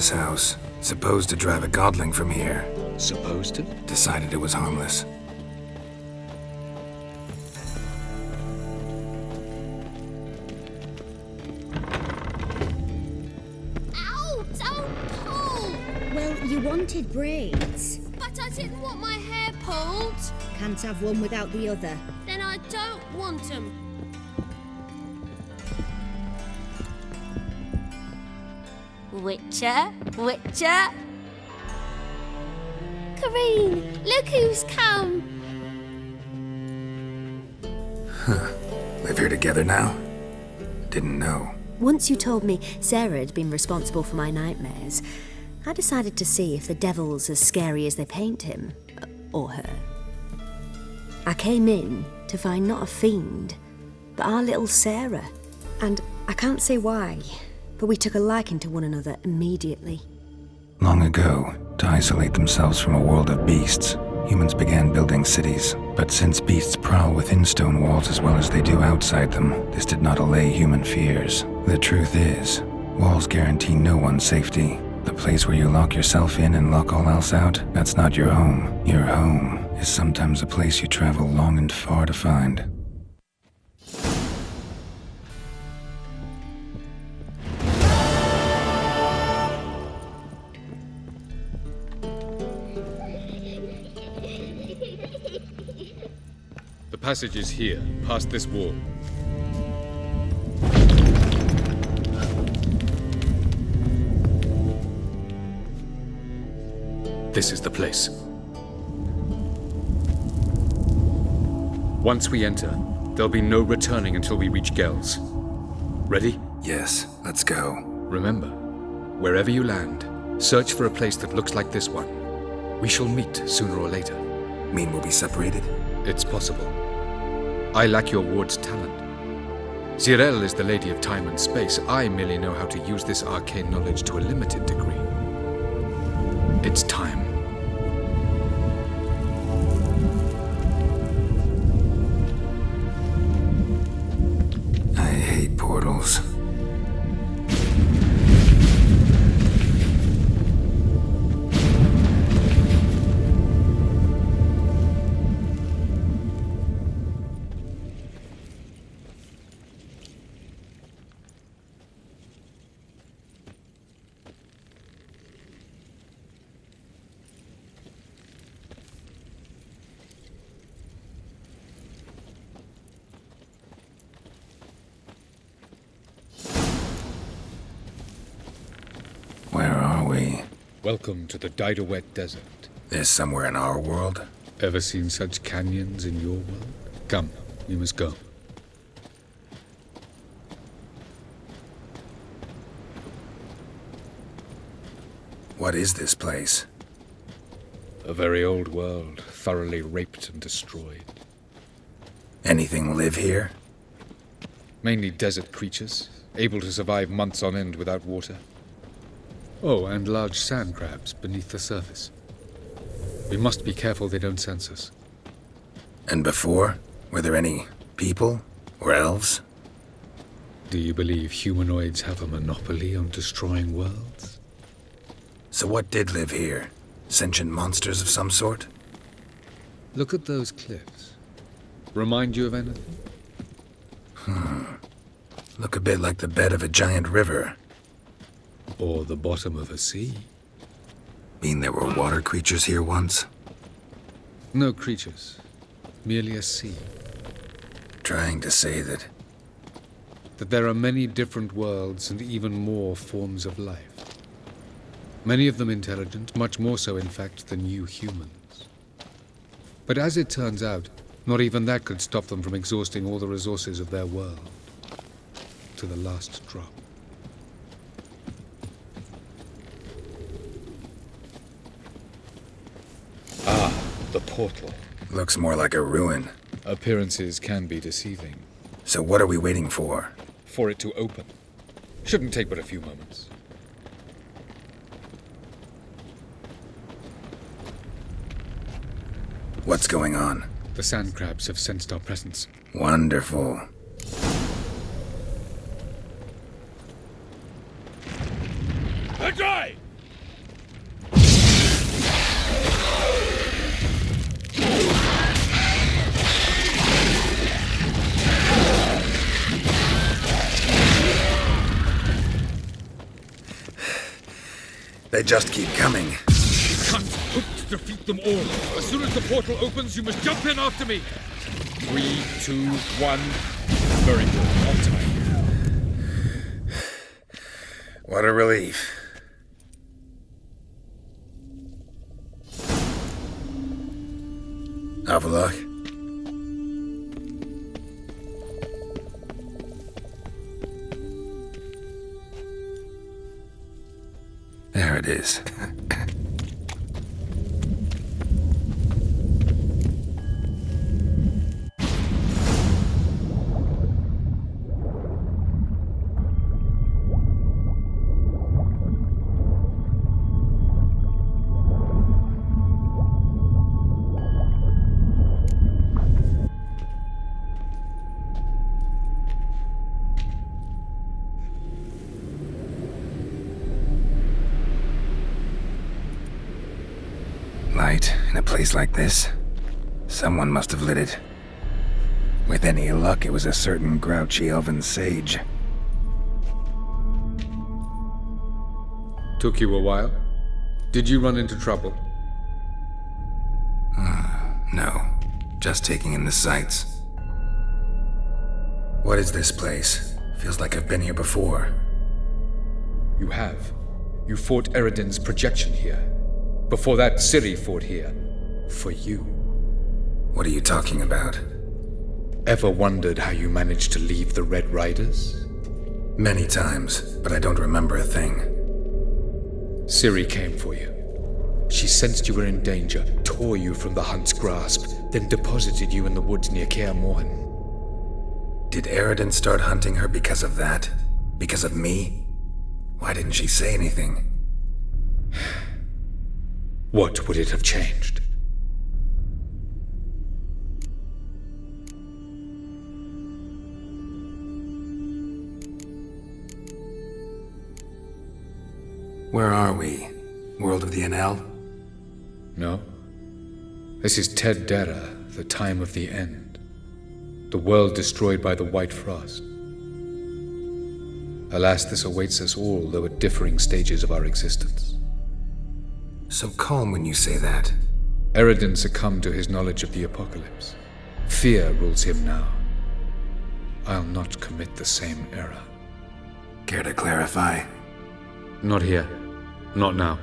this house. Supposed to drive a godling from here. Supposed to? Decided it was harmless. Ow! Don't pull! Well, you wanted braids. But I didn't want my hair pulled. Can't have one without the other. Then I don't want them. Witcher? Witcher? Kareen, look who's come! Live here together now? Didn't know. Once you told me Sarah had been responsible for my nightmares, I decided to see if the devil's as scary as they paint him. Or her. I came in to find not a fiend, but our little Sarah. And I can't say why, but we took a liking to one another immediately. Long ago, to isolate themselves from a world of beasts, humans began building cities. But since beasts prowl within stone walls as well as they do outside them, this did not allay human fears. The truth is, walls guarantee no one's safety. The place where you lock yourself in and lock all else out, that's not your home. Your home is sometimes a place you travel long and far to find. The passage is here, past this wall. This is the place. Once we enter, there'll be no returning until we reach Gel's. Ready? Yes, let's go. Remember, wherever you land, search for a place that looks like this one. We shall meet sooner or later. Mean we'll be separated? It's possible. I lack your ward's talent. Zirel is the lady of time and space. I merely know how to use this arcane knowledge to a limited degree. It's time. I hate portals. Where are we? Welcome to the Didowet Desert. This somewhere in our world? Ever seen such canyons in your world? Come, we must go. What is this place? A very old world, thoroughly raped and destroyed. Anything live here? Mainly desert creatures, able to survive months on end without water. Oh, and large sand crabs beneath the surface. We must be careful they don't sense us. And before? Were there any people? Or elves? Do you believe humanoids have a monopoly on destroying worlds? So what did live here? Sentient monsters of some sort? Look at those cliffs. Remind you of anything? Look a bit like the bed of a giant river. Or the bottom of a sea? Mean there were water creatures here once? No creatures. Merely a sea. Trying to say that... That there are many different worlds and even more forms of life. Many of them intelligent, much more so in fact than you humans. But as it turns out, not even that could stop them from exhausting all the resources of their world. To the last drop. Ah, the portal. Looks more like a ruin. Appearances can be deceiving. So what are we waiting for? For it to open. Shouldn't take but a few moments. What's going on? The sand crabs have sensed our presence. Wonderful. Ajay! They just keep coming. You can't hope to defeat them all. As soon as the portal opens, you must jump in after me. 3, 2, 1. Very good. On time. What a relief. Have a look. There it is. Light in a place like this? Someone must have lit it. With any luck, it was a certain grouchy elven sage. Took you a while? Did you run into trouble? No, just taking in the sights. What is this place? Feels like I've been here before. You have. You fought Eredin's projection here. Before that, Ciri fought here. For you. What are you talking about? Ever wondered how you managed to leave the Red Riders? Many times, but I don't remember a thing. Ciri came for you. She sensed you were in danger, tore you from the Hunt's grasp, then deposited you in the woods near Kaer Morhen. Did Eredin start hunting her because of that? Because of me? Why didn't she say anything? What would it have changed? Where are we? World of the Enel? No. This is Ted Dera, the time of the end. The world destroyed by the White Frost. Alas, this awaits us all, though at differing stages of our existence. So calm when you say that. Eredin succumbed to his knowledge of the apocalypse. Fear rules him now. I'll not commit the same error. Care to clarify? Not here. Not now.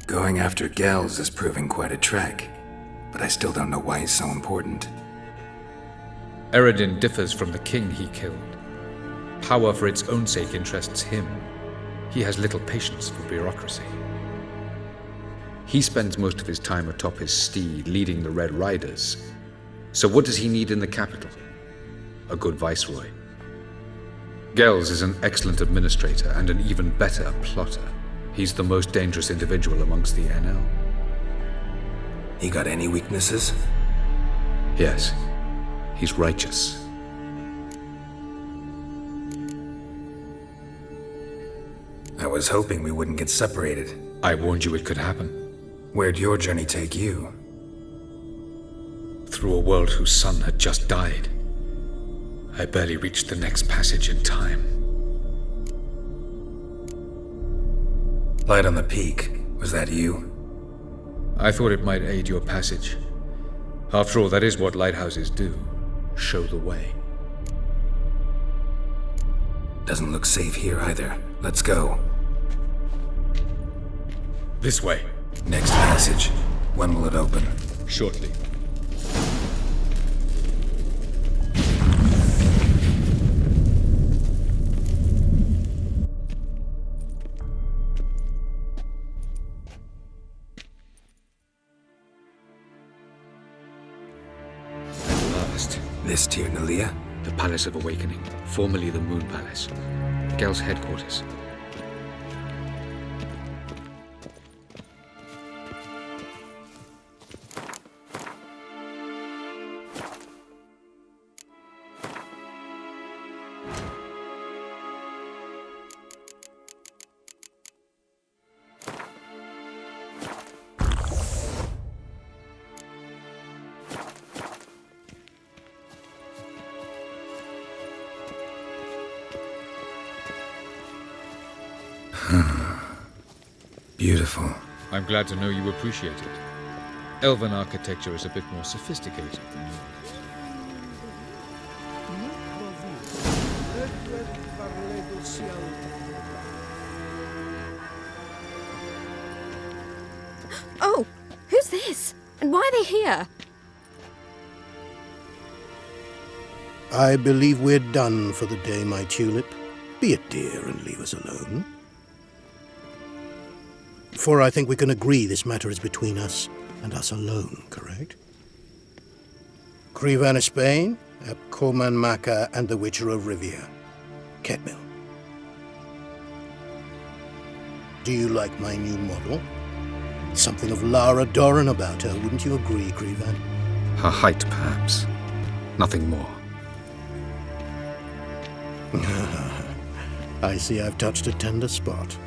Going after Gels is proving quite a trek, but I still don't know why he's so important. Eredin differs from the king he killed. Power for its own sake interests him. He has little patience for bureaucracy. He spends most of his time atop his steed, leading the Red Riders. So what does he need in the capital? A good viceroy. Gels is an excellent administrator and an even better plotter. He's the most dangerous individual amongst the Enel. He got any weaknesses? Yes, he's righteous. I was hoping we wouldn't get separated. I warned you it could happen. Where'd your journey take you? Through a world whose son had just died. I barely reached the next passage in time. Light on the peak. Was that you? I thought it might aid your passage. After all, that is what lighthouses do. Show the way. Doesn't look safe here either. Let's go. This way. Next passage. When will it open? Shortly. At last. This Tyr Nalia? The Palace of Awakening, formerly the Moon Palace. Gel's headquarters. Beautiful. I'm glad to know you appreciate it. Elven architecture is a bit more sophisticated than yours. Oh, who's this? And why are they here? I believe we're done for the day, my tulip. Be a dear and leave us alone. For I think we can agree this matter is between us and us alone, correct? Crevan of Spain, Coman Maca, and the Witcher of Rivia. Ketmil. Do you like my new model? Something of Lara Doran about her, wouldn't you agree, Crevan? Her height, perhaps. Nothing more. I see I've touched a tender spot.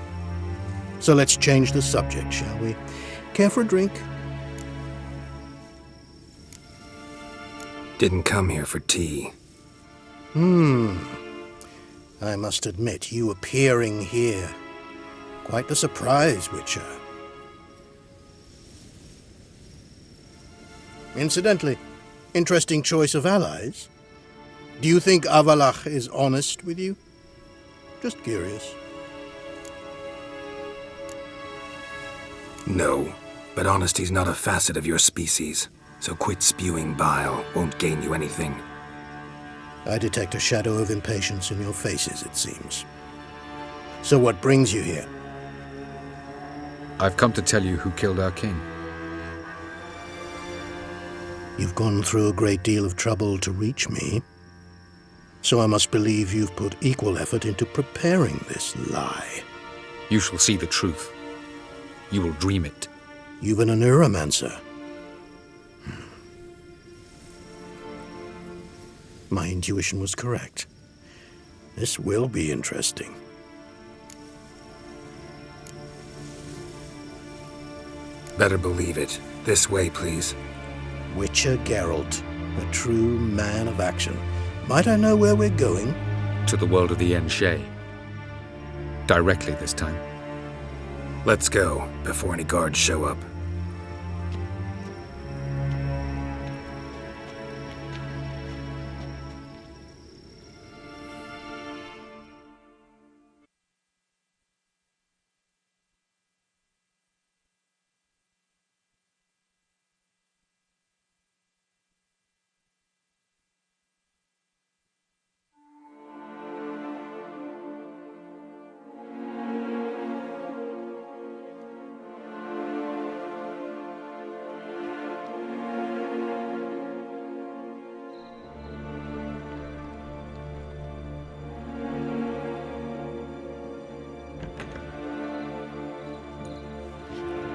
So let's change the subject, shall we? Care for a drink? Didn't come here for tea. I must admit, you appearing here. Quite the surprise, Witcher. Incidentally, interesting choice of allies. Do you think Avallac'h is honest with you? Just curious. No, but honesty's not a facet of your species, so quit spewing bile won't gain you anything. I detect a shadow of impatience in your faces, it seems. So what brings you here? I've come to tell you who killed our king. You've gone through a great deal of trouble to reach me, so I must believe you've put equal effort into preparing this lie. You shall see the truth. You will dream it. You've been a neuromancer. My intuition was correct. This will be interesting. Better believe it. This way, please. Witcher Geralt, a true man of action. Might I know where we're going? To the world of the Enshe. Directly this time. Let's go, before any guards show up.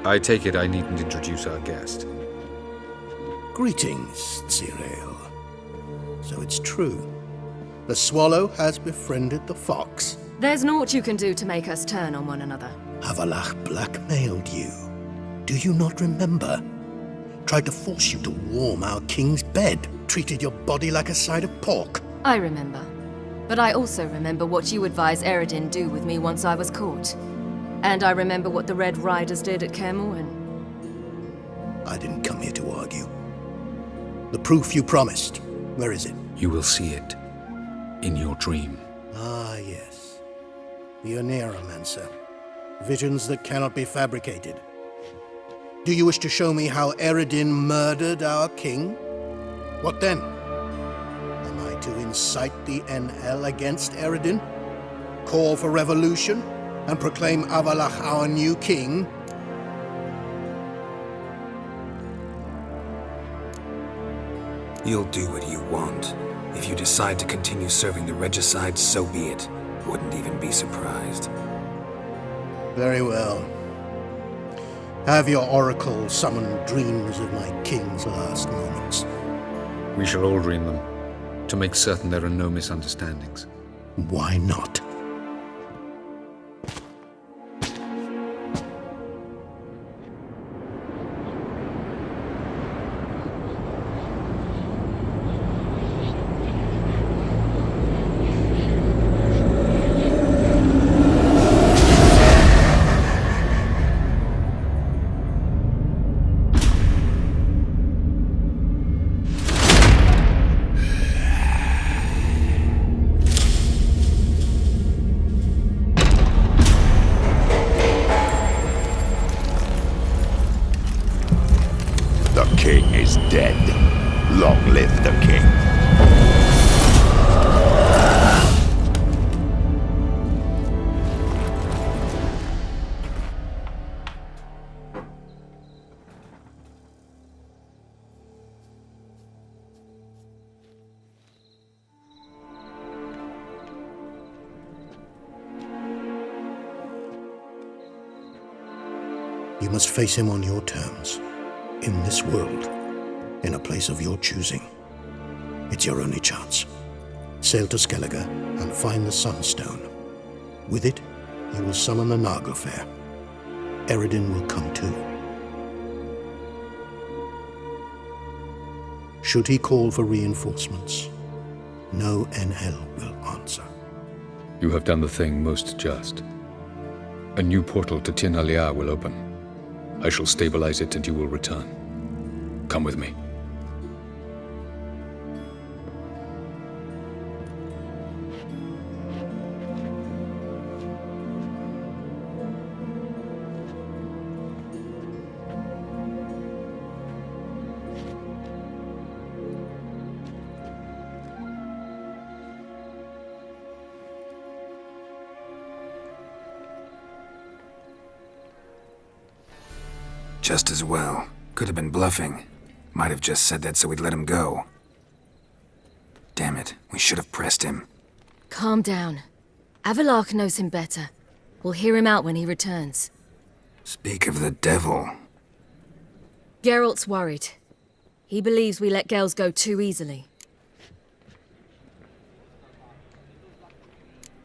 I take it I needn't introduce our guest. Greetings, Cyril. So it's true. The swallow has befriended the fox. There's naught you can do to make us turn on one another. Avallac'h blackmailed you. Do you not remember? Tried to force you to warm our king's bed. Treated your body like a side of pork. I remember. But I also remember what you advised Eredin do with me once I was caught. And I remember what the Red Riders did at Kaer Morhen. I didn't come here to argue. The proof you promised, where is it? You will see it in your dream. Ah, yes. The Oneiromancer. Visions that cannot be fabricated. Do you wish to show me how Eredin murdered our king? What then? Am I to incite the NL against Eredin? Call for revolution? And proclaim Avallac'h our new king? You'll do what you want. If you decide to continue serving the regicide, so be it. Wouldn't even be surprised. Very well. Have your oracle summon dreams of my king's last moments. We shall all dream them, to make certain there are no misunderstandings. Why not? You must face him on your terms, in this world, in a place of your choosing. It's your only chance. Sail to Skellige and find the Sunstone. With it, you will summon the Naglfar. Eredin will come too. Should he call for reinforcements, no Enhel will answer. You have done the thing most just. A new portal to Tir na Liar will open. I shall stabilize it and you will return. Come with me. Just as well. Could have been bluffing. Might have just said that so we'd let him go. Damn it, we should have pressed him. Calm down. Avalok knows him better. We'll hear him out when he returns. Speak of the devil. Geralt's worried. He believes we let Gels go too easily.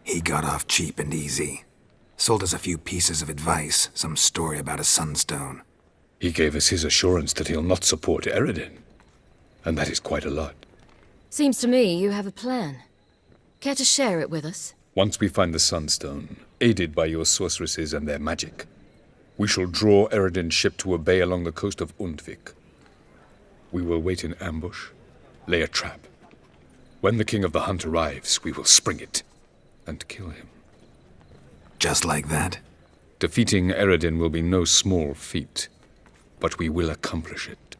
He got off cheap and easy. Sold us a few pieces of advice, some story about a sunstone. He gave us his assurance that he'll not support Eredin. And that is quite a lot. Seems to me you have a plan. Care to share it with us? Once we find the Sunstone, aided by your sorceresses and their magic, we shall draw Eredin's ship to a bay along the coast of Undvik. We will wait in ambush, lay a trap. When the King of the Hunt arrives, we will spring it and kill him. Just like that? Defeating Eredin will be no small feat, but we will accomplish it.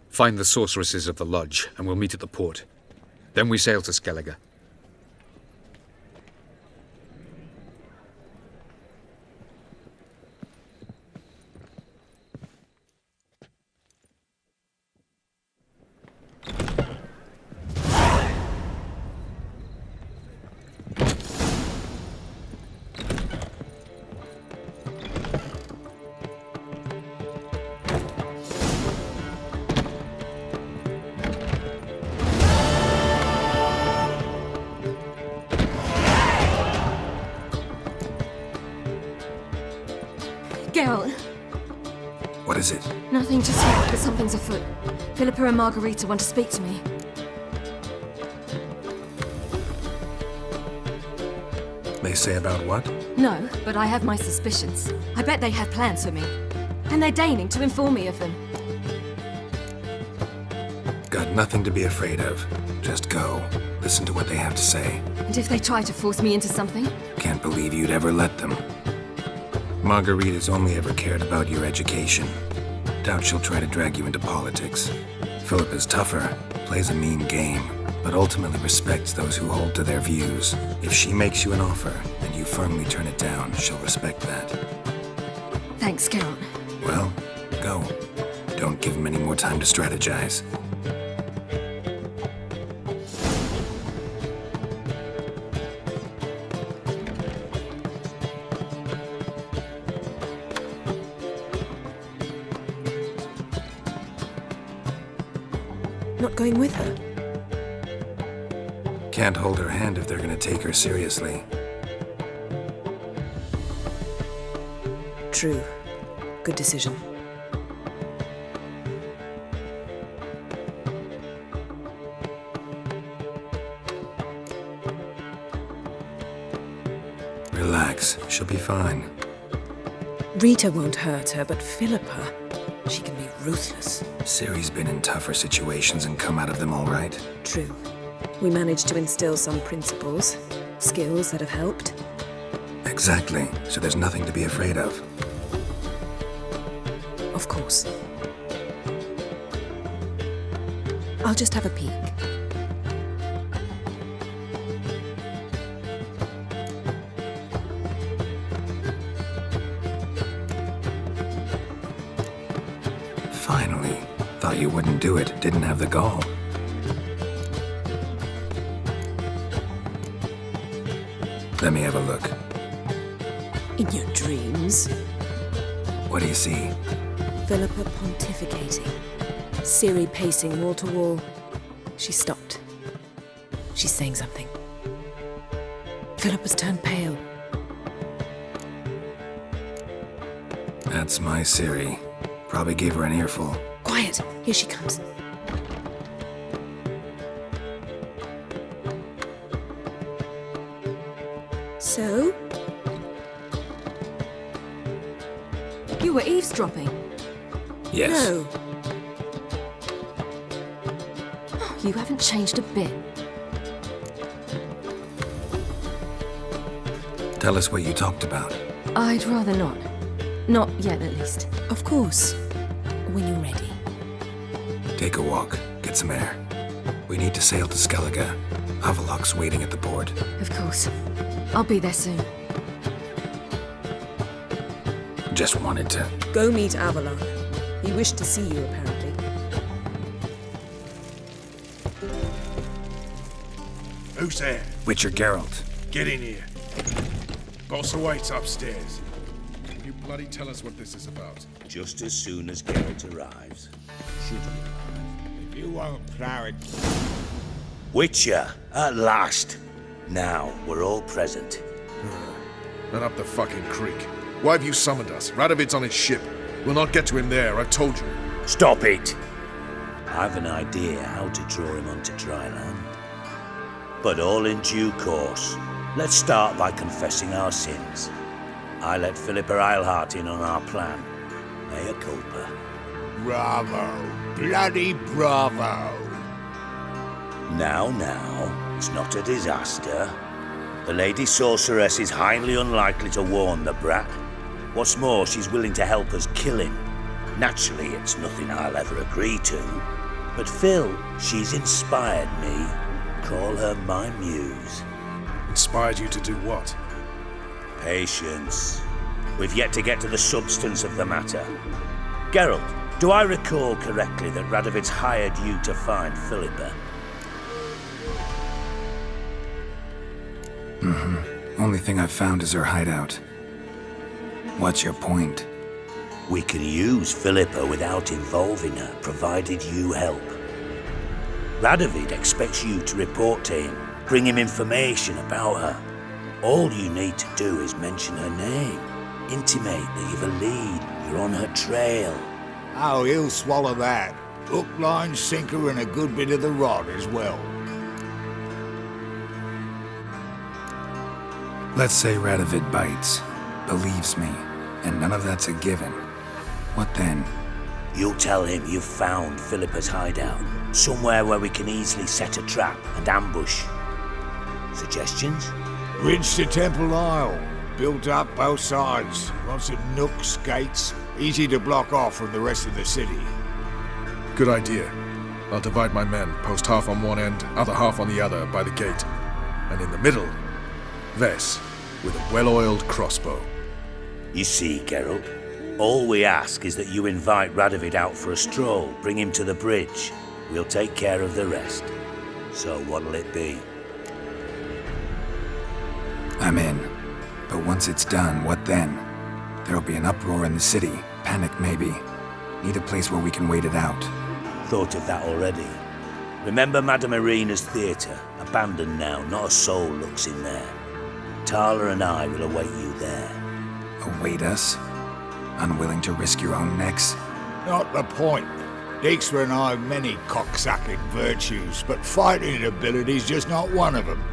Find the sorceresses of the lodge, and we'll meet at the port. Then we sail to Skellige. Geralt! What is it? Nothing just yet, but something's afoot. Philippa and Margarita want to speak to me. They say about what? No, but I have my suspicions. I bet they have plans for me. And they're deigning to inform me of them. Got nothing to be afraid of. Just go. Listen to what they have to say. And if they try to force me into something? Can't believe you'd ever let them. Margarita's only ever cared about your education. Doubt she'll try to drag you into politics. Philippa's tougher, plays a mean game, but ultimately respects those who hold to their views. If she makes you an offer, and you firmly turn it down, she'll respect that. Thanks, Geralt. Well, go. Don't give him any more time to strategize. Not going with her? Can't hold her hand if they're gonna take her seriously. True. Good decision. Relax, she'll be fine. Rita won't hurt her, but Philippa, she can be ruthless. Ciri's been in tougher situations and come out of them all right. True. We managed to instill some principles, skills that have helped. Exactly, so there's nothing to be afraid of. Of course. I'll just have a peek. Finally. Thought you wouldn't do it. Didn't have the gall. Let me have a look. In your dreams? What do you see? Philippa pontificating. Ciri pacing wall to wall. She stopped. She's saying something. Philippa's turned pale. That's my Ciri. Probably gave her an earful. Quiet! Here she comes. So? You were eavesdropping. Yes. No. You haven't changed a bit. Tell us what you talked about. I'd rather not. Not yet, at least. Of course. When you're ready. Take a walk. Get some air. We need to sail to Skellige. Havelok's waiting at the port. Of course. I'll be there soon. Just wanted to... Go meet Avalok. He wished to see you, apparently. Who's there? Witcher Geralt. Get in here. Boss awaits upstairs. Can you bloody tell us what this is about? Just as soon as Geralt arrives. Should he arrive? If you won't plow it... Witcher, at last. Now, we're all present. Run up the fucking creek. Why have you summoned us? Radovid's on his ship. We'll not get to him there, I've told you. Stop it! I've an idea how to draw him onto dry land. But all in due course. Let's start by confessing our sins. I let Philippa Eilhart in on our plan. Mea culpa. Bravo. Bloody bravo. Now, it's not a disaster. The Lady Sorceress is highly unlikely to warn the brat. What's more, she's willing to help us kill him. Naturally, it's nothing I'll ever agree to. But Phil, she's inspired me. Call her my muse. Inspired you to do what? Patience. We've yet to get to the substance of the matter. Geralt, do I recall correctly that Radovid's hired you to find Philippa? Only thing I've found is her hideout. What's your point? We can use Philippa without involving her, provided you help. Radovid expects you to report to him, bring him information about her. All you need to do is mention her name, intimate that you've a lead, you're on her trail. Oh, he'll swallow that. Hook, line, sinker, and a good bit of the rod as well. Let's say Radovid bites, believes me, and none of that's a given. What then? You'll tell him you've found Philippa's hideout, somewhere where we can easily set a trap and ambush. Suggestions? Bridge to Temple Isle. Built up both sides. Lots of nooks, gates. Easy to block off from the rest of the city. Good idea. I'll divide my men, post half on one end, other half on the other, by the gate. And in the middle, Ves, with a well-oiled crossbow. You see, Geralt, all we ask is that you invite Radovid out for a stroll, bring him to the bridge. We'll take care of the rest. So what'll it be? I'm in. But once it's done, what then? There'll be an uproar in the city. Panic, maybe. Need a place where we can wait it out. Thought of that already. Remember Madame Irina's theatre? Abandoned now, not a soul looks in there. Tala and I will await you there. Await us? Unwilling to risk your own necks? Not the point. Dijkstra and I have many cocksucking virtues, but fighting ability's just not one of them.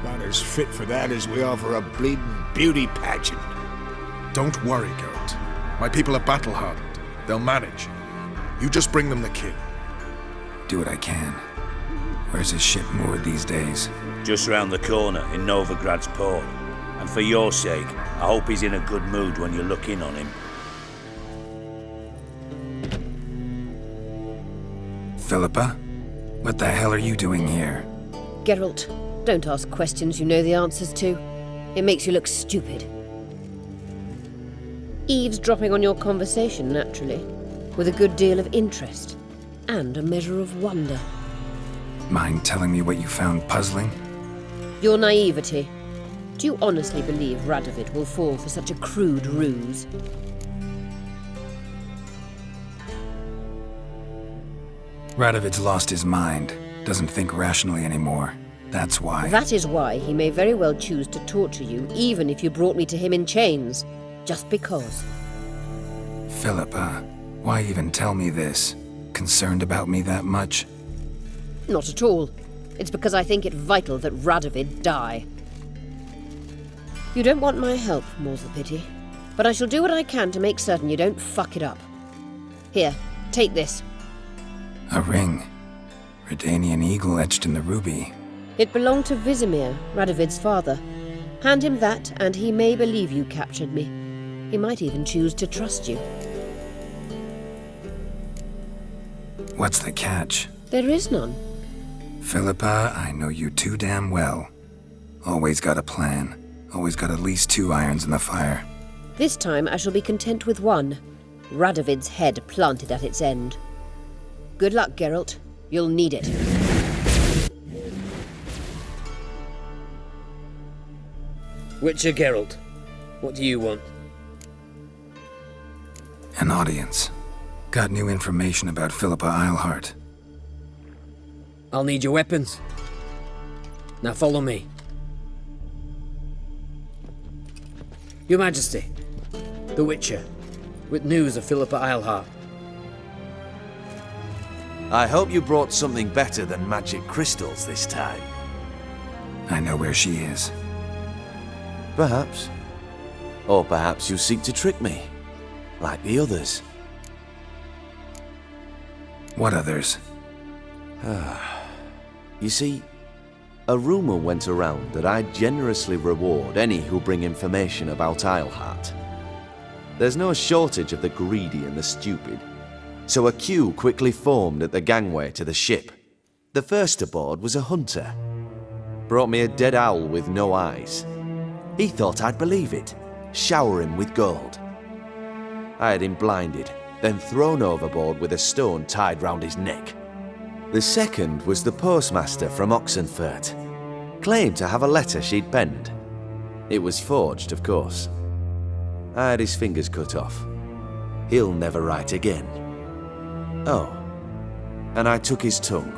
Not as fit for that as we are for a bleeding beauty pageant. Don't worry, Geralt. My people are battle-hardened. They'll manage. You just bring them the kid. Do what I can. Where's his ship moored these days? Just round the corner, in Novigrad's port. And for your sake, I hope he's in a good mood when you look in on him. Philippa? What the hell are you doing here? Geralt, don't ask questions you know the answers to. It makes you look stupid. Eavesdropping on your conversation, naturally, with a good deal of interest, and a measure of wonder. Mind telling me what you found puzzling? Your naivety. Do you honestly believe Radovid will fall for such a crude ruse? Radovid's lost his mind. Doesn't think rationally anymore. That's why. That is why he may very well choose to torture you, even if you brought me to him in chains. Just because. Philippa, why even tell me this? Concerned about me that much? Not at all. It's because I think it vital that Radovid die. You don't want my help, more's the pity. But I shall do what I can to make certain you don't fuck it up. Here, take this. A ring. Redanian eagle etched in the ruby. It belonged to Vizimir, Radovid's father. Hand him that, and he may believe you captured me. He might even choose to trust you. What's the catch? There is none. Philippa, I know you too damn well. Always got a plan. Always got at least 2 irons in the fire. This time I shall be content with one. Radovid's head planted at its end. Good luck, Geralt. You'll need it. Witcher Geralt, what do you want? An audience. Got new information about Philippa Eilhart. I'll need your weapons. Now follow me. Your Majesty, the Witcher, with news of Philippa Eilhart. I hope you brought something better than magic crystals this time. I know where she is. Perhaps. Or perhaps you seek to trick me, like the others. What others? You see, a rumor went around that I generously reward any who bring information about Eilhart. There's no shortage of the greedy and the stupid, so a queue quickly formed at the gangway to the ship. The first aboard was a hunter. Brought me a dead owl with no eyes. He thought I'd believe it, shower him with gold. I had him blinded, then thrown overboard with a stone tied round his neck. The second was the postmaster from Oxenfurt. Claimed to have a letter she'd penned. It was forged, of course. I had his fingers cut off. He'll never write again. Oh, and I took his tongue.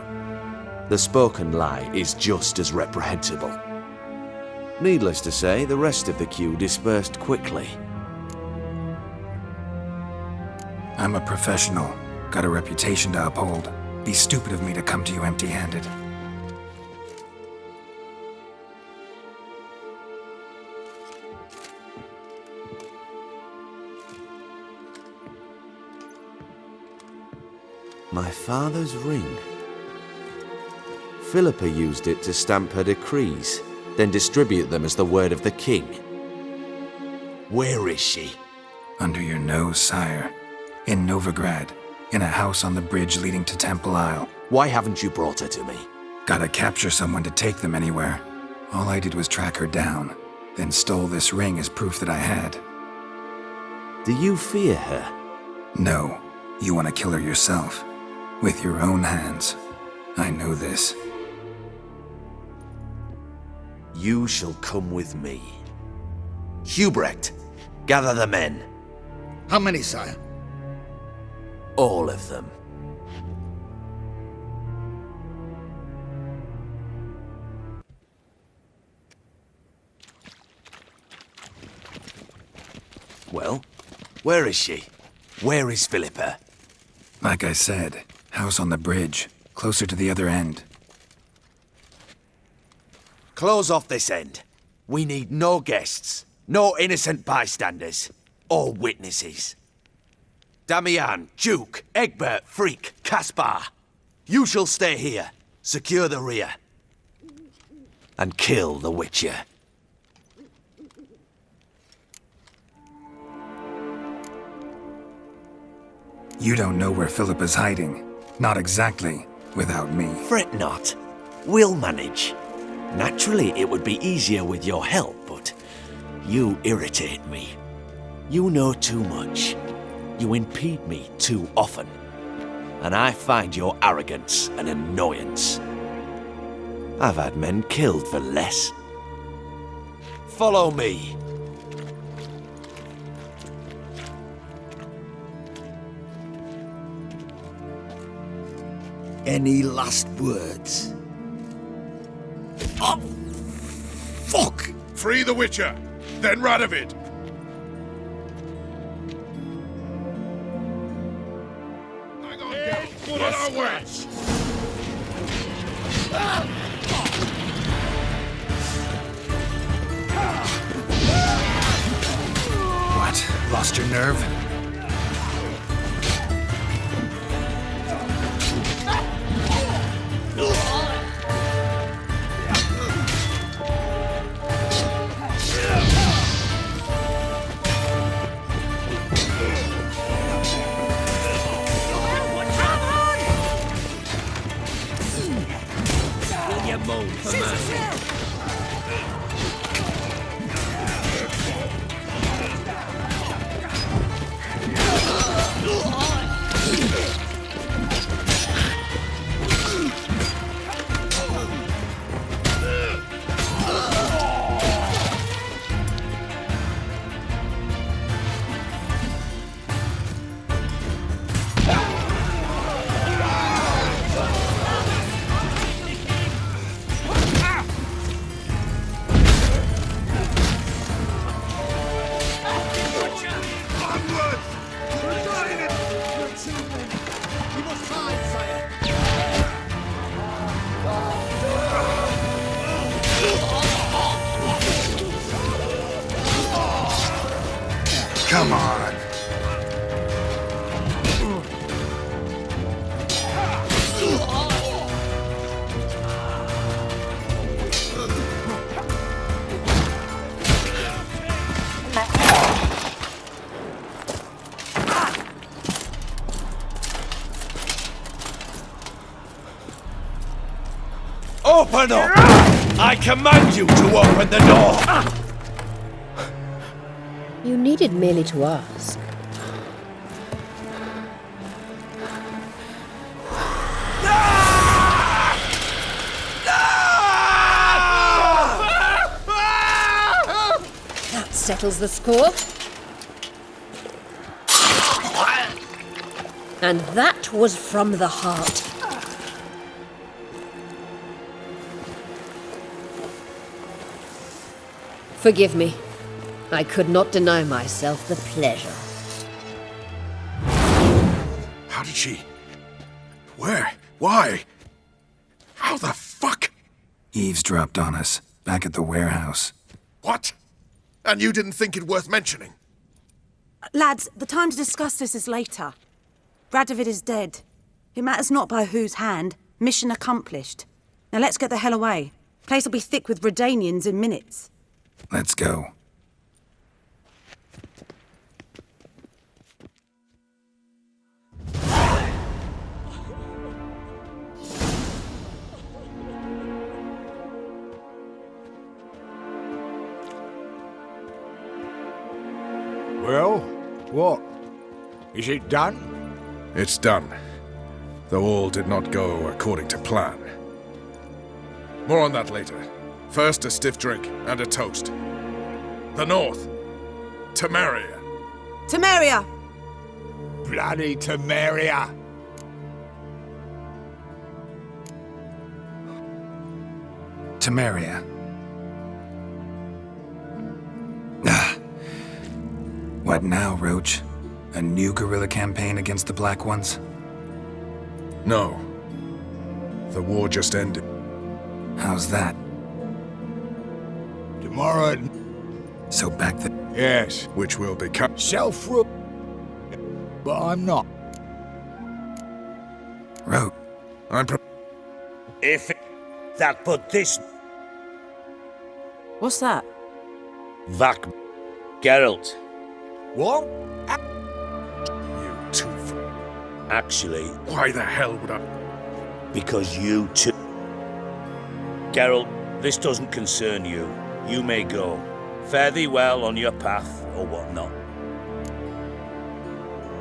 The spoken lie is just as reprehensible. Needless to say, the rest of the queue dispersed quickly. I'm a professional. Got a reputation to uphold. Be stupid of me to come to you empty-handed. My father's ring. Philippa used it to stamp her decrees, then distribute them as the word of the king. Where is she? Under your nose, sire. In Novigrad. In a house on the bridge leading to Temple Isle. Why haven't you brought her to me? Gotta capture someone to take them anywhere. All I did was track her down, then stole this ring as proof that I had. Do you fear her? No. You want to kill her yourself. With your own hands. I know this. You shall come with me. Hubrecht, gather the men. How many, sire? All of them. Well, where is she? Where is Philippa? Like I said, house on the bridge, closer to the other end. Close off this end. We need no guests, no innocent bystanders, or witnesses. Damian, Duke, Egbert, Freak, Caspar. You shall stay here, secure the rear, and kill the Witcher. You don't know where Philippa's hiding. Not exactly, without me. Fret not. We'll manage. Naturally, it would be easier with your help, but you irritate me. You know too much. You impede me too often. And I find your arrogance an annoyance. I've had men killed for less. Follow me. Any last words? Oh, fuck! Free the Witcher, then Radovid. Hang on, Geralt. Put on our way. What? Lost your nerve? Come on. Open up! I command you to open the door! You needed merely to ask. That settles the score. And that was from the heart. Forgive me. I could not deny myself the pleasure. How did she? Where? Why? How the fuck? Eavesdropped on us, back at the warehouse. What? And you didn't think it worth mentioning? Lads, the time to discuss this is later. Radovid is dead. It matters not by whose hand. Mission accomplished. Now let's get the hell away. Place will be thick with Redanians in minutes. Let's go. Well, what? Is it done? It's done. Though all did not go according to plan. More on that later. First, a stiff drink and a toast. The North. Temeria. Temeria! Bloody Temeria! Temeria. What now, Roach? A new guerrilla campaign against the Black Ones? No. The war just ended. How's that? Tomorrow... So back the... Yes. Which will become... Self-rule. But I'm not. Roach. I'm If that put this... What's that? Vac... Geralt. What? You two... Actually... Why the hell would I... Because you two... Geralt, this doesn't concern you. You may go. Fare thee well on your path, or whatnot.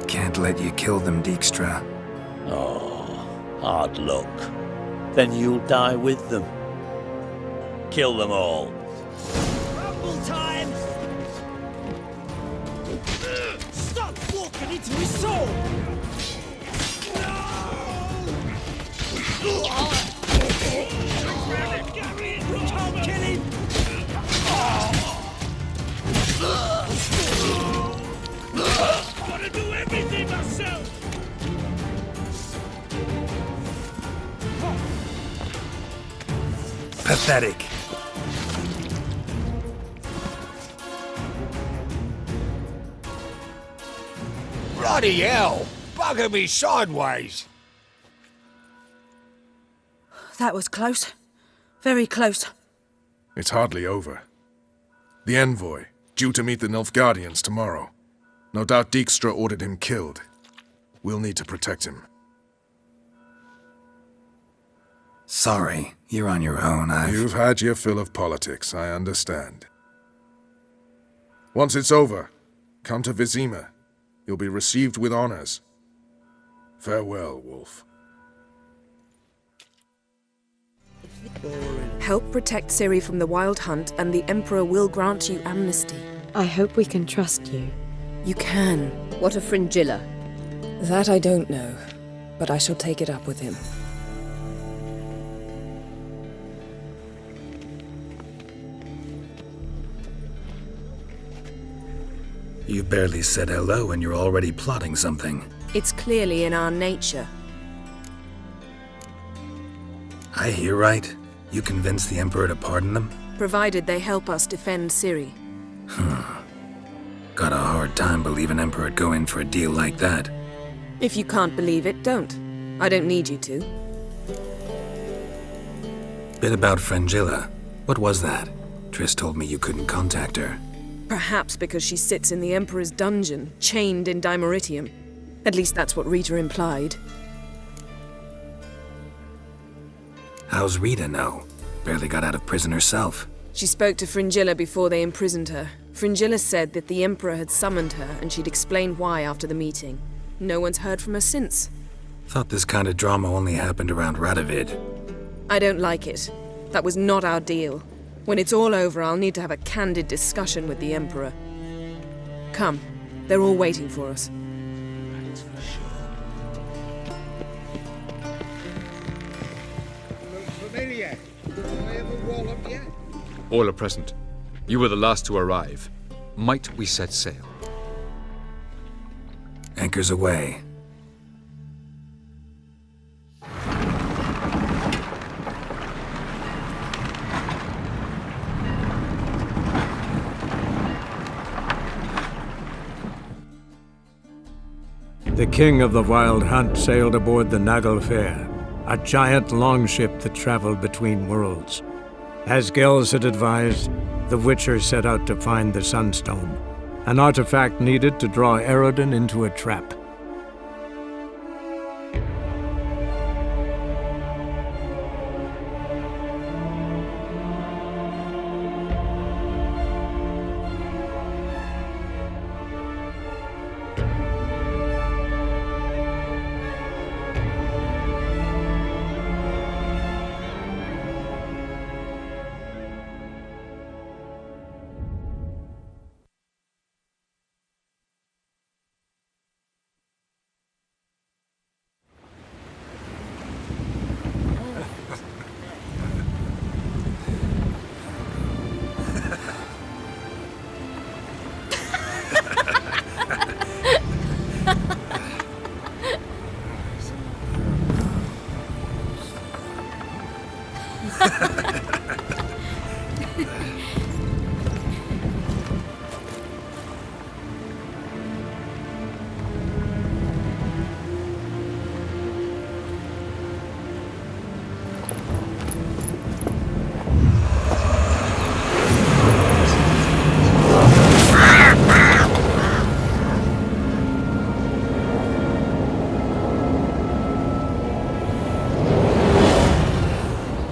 Can't let you kill them, Dijkstra. Oh, hard luck. Then you'll die with them. Kill them all. Rumble time! Stop walking into his soul! No! Can't kill him! Gotta do everything myself! Pathetic. Bloody hell! Bugger me sideways! That was close. Very close. It's hardly over. The envoy, due to meet the Nilfgaardians tomorrow. No doubt Dijkstra ordered him killed. We'll need to protect him. Sorry, you're on your own. You've had your fill of politics, I understand. Once it's over, come to Vizima. You'll be received with honors. Farewell, Wolf. Help protect Ciri from the Wild Hunt, and the Emperor will grant you amnesty. I hope we can trust you. You can. What of Fringilla? That I don't know, but I shall take it up with him. You barely said hello and you're already plotting something. It's clearly in our nature. I hear right? You convinced the Emperor to pardon them? Provided they help us defend Ciri. Got a hard time believing Emperor'd go in for a deal like that. If you can't believe it, don't. I don't need you to. Bit about Fringilla. What was that? Triss told me you couldn't contact her. Perhaps because she sits in the Emperor's dungeon, chained in Dimeritium. At least that's what Rita implied. How's Rita know? Barely got out of prison herself. She spoke to Fringilla before they imprisoned her. Fringilla said that the Emperor had summoned her and she'd explain why after the meeting. No one's heard from her since. Thought this kind of drama only happened around Radovid. I don't like it. That was not our deal. When it's all over, I'll need to have a candid discussion with the Emperor. Come, they're all waiting for us. Familiar. I ever wall up yet? All are present. You were the last to arrive. Might we set sail? Anchors away. The king of the Wild Hunt sailed aboard the Naglfar, a giant longship that traveled between worlds. As Gels had advised, the Witcher set out to find the Sunstone, an artifact needed to draw Eredin into a trap.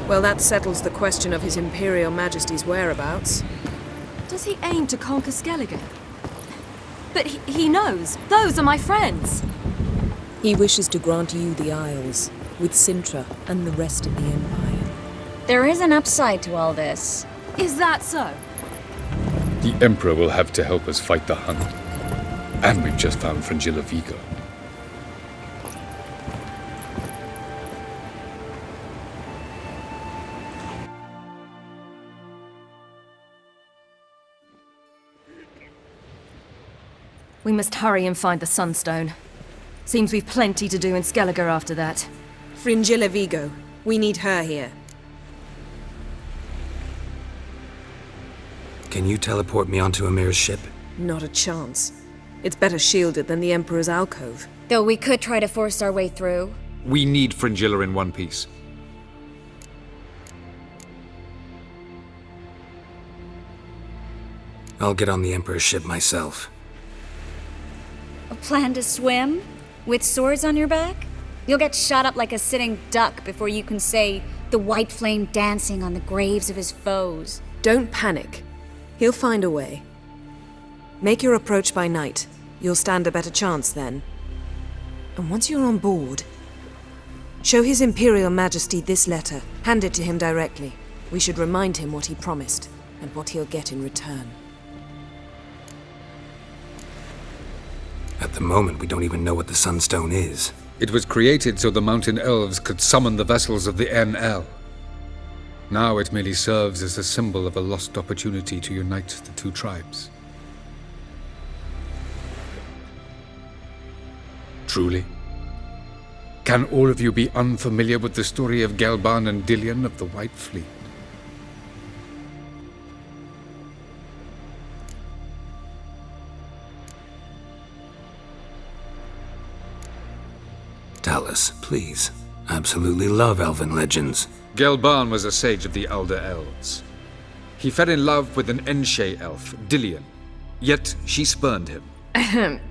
Well, that settles the question of His Imperial Majesty's whereabouts. Does he aim to conquer Skellige? But he knows. Those are my friends. He wishes to grant you the Isles, with Cintra and the rest of the Empire. There is an upside to all this. Is that so? The Emperor will have to help us fight the Hunt. And we've just found Fringilla Vigo. We must hurry and find the Sunstone. Seems we've plenty to do in Skellige after that. Fringilla Vigo. We need her here. Can you teleport me onto Amir's ship? Not a chance. It's better shielded than the Emperor's alcove. Though we could try to force our way through. We need Fringilla in one piece. I'll get on the Emperor's ship myself. A plan to swim? With swords on your back? You'll get shot up like a sitting duck before you can say the white flame dancing on the graves of his foes. Don't panic. He'll find a way. Make your approach by night. You'll stand a better chance then. And once you're on board, show His Imperial Majesty this letter. Hand it to him directly. We should remind him what he promised, and what he'll get in return. At the moment, we don't even know what the Sunstone is. It was created so the Mountain Elves could summon the vessels of the NL. Now it merely serves as a symbol of a lost opportunity to unite the two tribes. Truly? Can all of you be unfamiliar with the story of Gelban and Dillion of the White Fleet? Tell us, please. I absolutely love elven legends. Gelban was a sage of the Elder Elves. He fell in love with an Enshe elf, Dillion, yet she spurned him.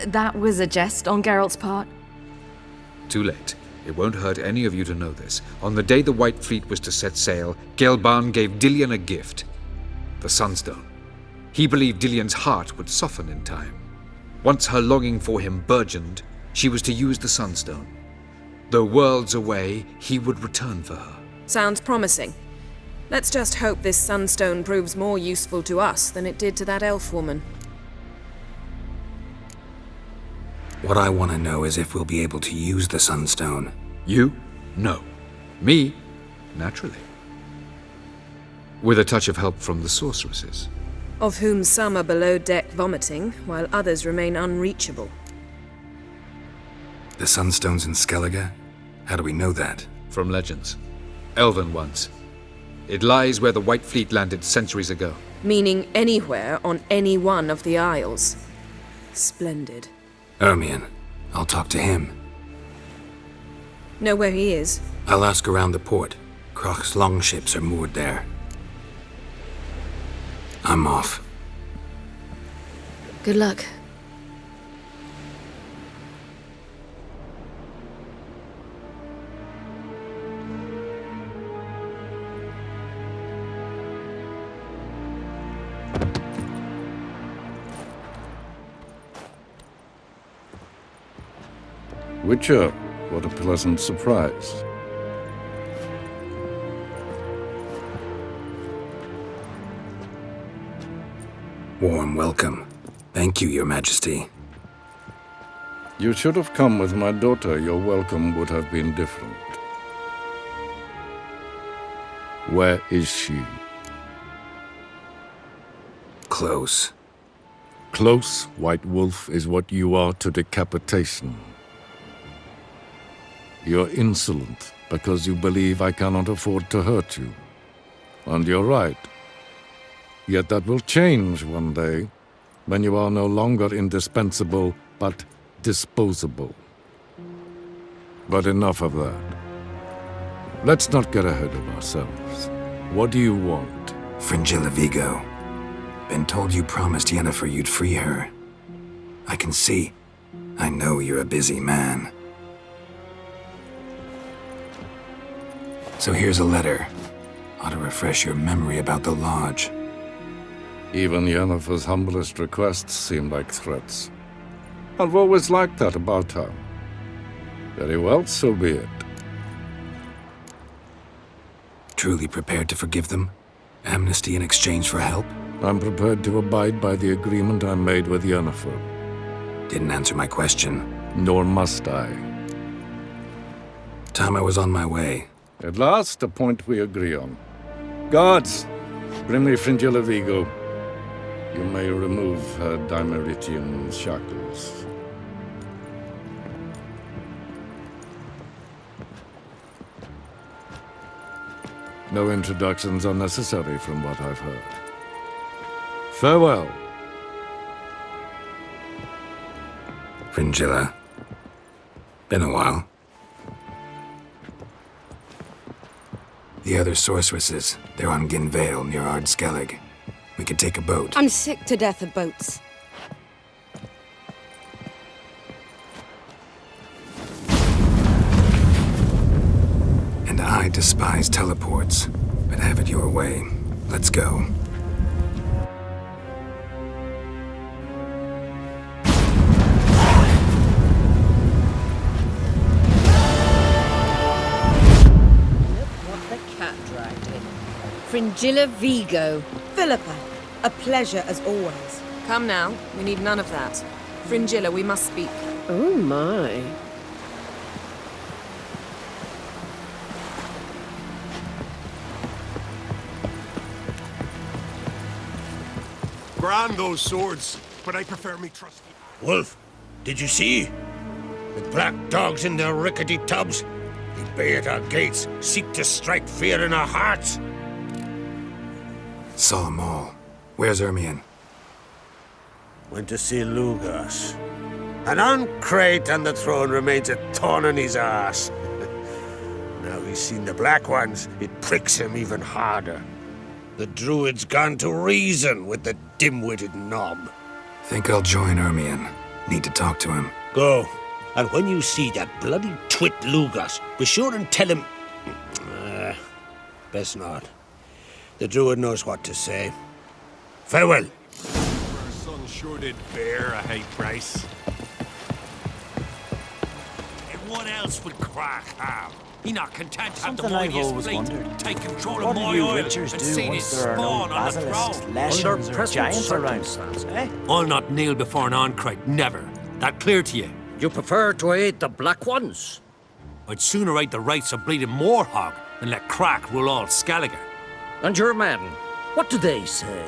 That was a jest on Geralt's part? Too late. It won't hurt any of you to know this. On the day the White Fleet was to set sail, Gelban gave Dillion a gift. The Sunstone. He believed Dillion's heart would soften in time. Once her longing for him burgeoned, she was to use the Sunstone. Though worlds away, he would return for her. Sounds promising. Let's just hope this Sunstone proves more useful to us than it did to that elf woman. What I want to know is if we'll be able to use the Sunstone. You? No. Me? Naturally. With a touch of help from the sorceresses. Of whom some are below deck vomiting, while others remain unreachable. The Sunstone's in Skellige? How do we know that? From legends. Elven ones. It lies where the White Fleet landed centuries ago. Meaning anywhere on any one of the Isles. Splendid. Ermion. I'll talk to him. Know where he is? I'll ask around the port. Croc's longships are moored there. I'm off. Good luck. Witcher, what a pleasant surprise. Warm welcome. Thank you, Your Majesty. You should have come with my daughter. Your welcome would have been different. Where is she? Close. Close, White Wolf, is what you are to decapitation. You're insolent because you believe I cannot afford to hurt you. And you're right. Yet that will change one day, when you are no longer indispensable, but disposable. But enough of that. Let's not get ahead of ourselves. What do you want? Fringilla Vigo. Been told you promised Yennefer you'd free her. I can see. I know you're a busy man. So here's a letter. Ought to refresh your memory about the Lodge. Even Yennefer's humblest requests seem like threats. I've always liked that about her. Very well, so be it. Truly prepared to forgive them? Amnesty in exchange for help? I'm prepared to abide by the agreement I made with Yennefer. Didn't answer my question. Nor must I. Time I was on my way. At last, a point we agree on. Guards, bring me Fringilla Vigo. You may remove her Dimeritian shackles. No introductions are necessary from what I've heard. Farewell. Fringilla. Been a while. The other sorceresses, they're on Ginvale near Ardskellig. We could take a boat. I'm sick to death of boats. And I despise teleports, but have it your way. Let's go. Fringilla Vigo. Philippa, a pleasure as always. Come now, we need none of that. Fringilla, we must speak. Oh my. Grand those swords, but I prefer me trusty. Wolf, did you see? The black dogs in their rickety tubs. They bay at our gates, seek to strike fear in our hearts. Saw 'em all. Where's Ermion? Went to see Lugas. An uncrate on the throne remains a thorn in his arse. Now he's seen the Black Ones, it pricks him even harder. The Druid's gone to reason with the dim-witted knob. Think I'll join Ermion. Need to talk to him. Go. And when you see that bloody twit Lugas, be sure and tell him... best not. The Druid knows what to say. Farewell. Our son sure did bear a high price. And what else would Crack have? He not content to have the Something I've mightiest always fleet, wondered. take control What of do my you isle, witchers and do seen once his there are no spawn on the basilisks, throne? leshens, or giants around? Eh? I'll not kneel before an Ancrite, never. That clear to you? You prefer to aid the Black Ones? I'd sooner aid the rights of bleeding Moorhog than let Crack rule all Skelliger. And your men, what do they say?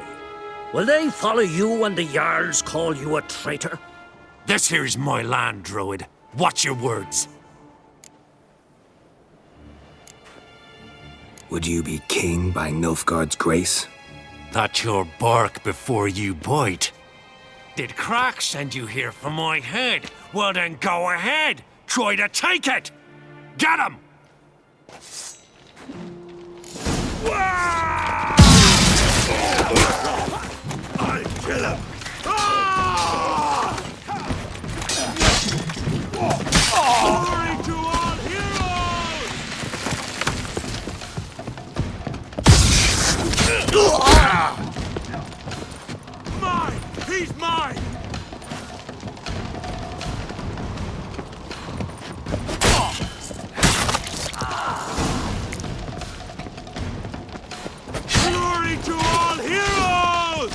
Will they follow you when the Jarls call you a traitor? This here is my land, Druid. Watch your words. Would you be king by Nilfgaard's grace? That's your bark before you bite. Did Crack send you here for my head? Well then go ahead. Try to take it. Get him! I'll kill him! Glory to all heroes! Mine! He's mine! Glory to all heroes!